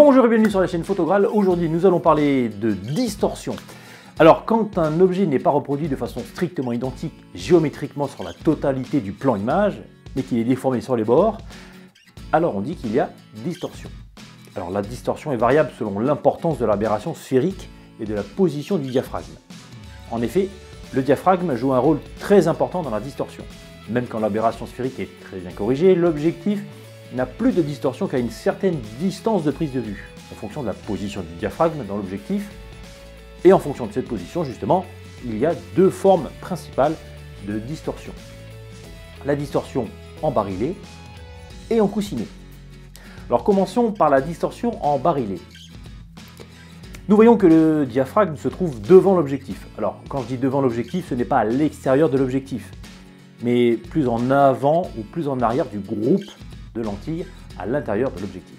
Bonjour et bienvenue sur la chaîne Photogral. Aujourd'hui, nous allons parler de distorsion. Alors, quand un objet n'est pas reproduit de façon strictement identique géométriquement sur la totalité du plan image, mais qu'il est déformé sur les bords, alors on dit qu'il y a distorsion. Alors, la distorsion est variable selon l'importance de l'aberration sphérique et de la position du diaphragme. En effet, le diaphragme joue un rôle très important dans la distorsion. Même quand l'aberration sphérique est très bien corrigée, l'objectif n'a plus de distorsion qu'à une certaine distance de prise de vue, en fonction de la position du diaphragme dans l'objectif. Et en fonction de cette position, justement, il y a deux formes principales de distorsion. La distorsion en barillet et en coussinet. Alors commençons par la distorsion en barillet. Nous voyons que le diaphragme se trouve devant l'objectif. Alors quand je dis devant l'objectif, ce n'est pas à l'extérieur de l'objectif, mais plus en avant ou plus en arrière du groupe de lentilles à l'intérieur de l'objectif.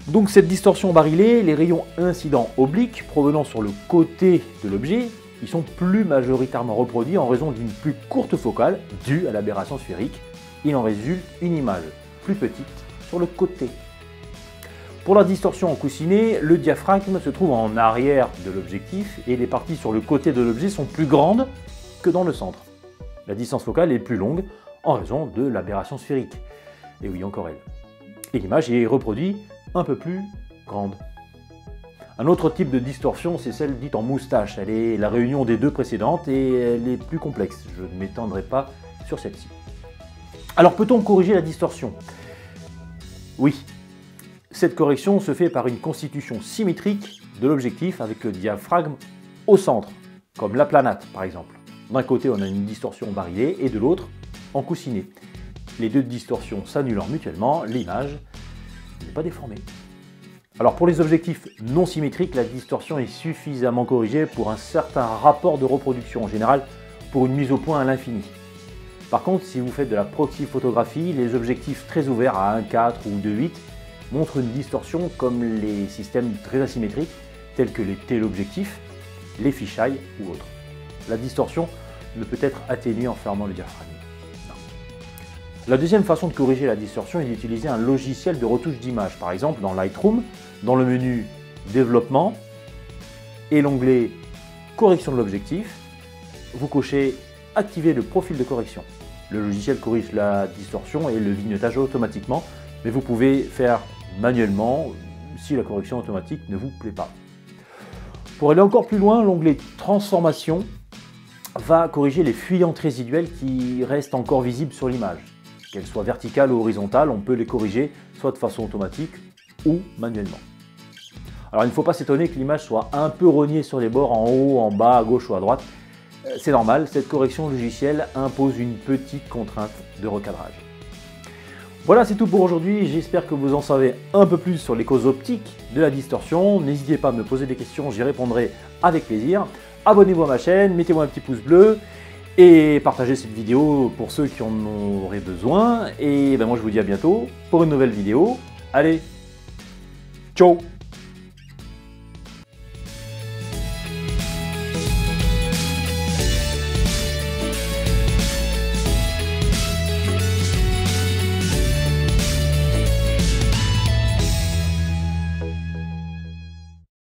Donc cette distorsion en barillet, les rayons incidents obliques provenant sur le côté de l'objet, ils sont plus majoritairement reproduits en raison d'une plus courte focale due à l'aberration sphérique. Il en résulte une image plus petite sur le côté. Pour la distorsion en coussinet, le diaphragme se trouve en arrière de l'objectif et les parties sur le côté de l'objet sont plus grandes que dans le centre. La distance focale est plus longue en raison de l'aberration sphérique. Et oui, encore elle. Et l'image est reproduite un peu plus grande. Un autre type de distorsion, c'est celle dite en moustache. Elle est la réunion des deux précédentes et elle est plus complexe. Je ne m'étendrai pas sur celle-ci. Alors, peut-on corriger la distorsion? Oui. Cette correction se fait par une constitution symétrique de l'objectif avec le diaphragme au centre, comme l'aplanate par exemple. D'un côté, on a une distorsion en barillet et de l'autre, en coussinet. Les deux distorsions s'annulant mutuellement, l'image n'est pas déformée. Alors pour les objectifs non symétriques, la distorsion est suffisamment corrigée pour un certain rapport de reproduction, en général pour une mise au point à l'infini. Par contre, si vous faites de la proxy-photographie, les objectifs très ouverts à 1.4 ou 2.8 montrent une distorsion comme les systèmes très asymétriques tels que les téléobjectifs, les fisheye ou autres. La distorsion ne peut être atténuée en fermant le diaphragme. La deuxième façon de corriger la distorsion est d'utiliser un logiciel de retouche d'image, par exemple dans Lightroom, dans le menu Développement et l'onglet Correction de l'objectif, vous cochez Activer le profil de correction. Le logiciel corrige la distorsion et le vignettage automatiquement, mais vous pouvez faire manuellement si la correction automatique ne vous plaît pas. Pour aller encore plus loin, l'onglet Transformation va corriger les fuyantes résiduelles qui restent encore visibles sur l'image. Qu'elles soient verticales ou horizontales, on peut les corriger soit de façon automatique ou manuellement. Alors il ne faut pas s'étonner que l'image soit un peu rognée sur les bords, en haut, en bas, à gauche ou à droite. C'est normal, cette correction logicielle impose une petite contrainte de recadrage. Voilà, c'est tout pour aujourd'hui. J'espère que vous en savez un peu plus sur les causes optiques de la distorsion. N'hésitez pas à me poser des questions, j'y répondrai avec plaisir. Abonnez-vous à ma chaîne, mettez-moi un petit pouce bleu et partagez cette vidéo pour ceux qui en auraient besoin. Et ben moi je vous dis à bientôt pour une nouvelle vidéo. Allez, ciao!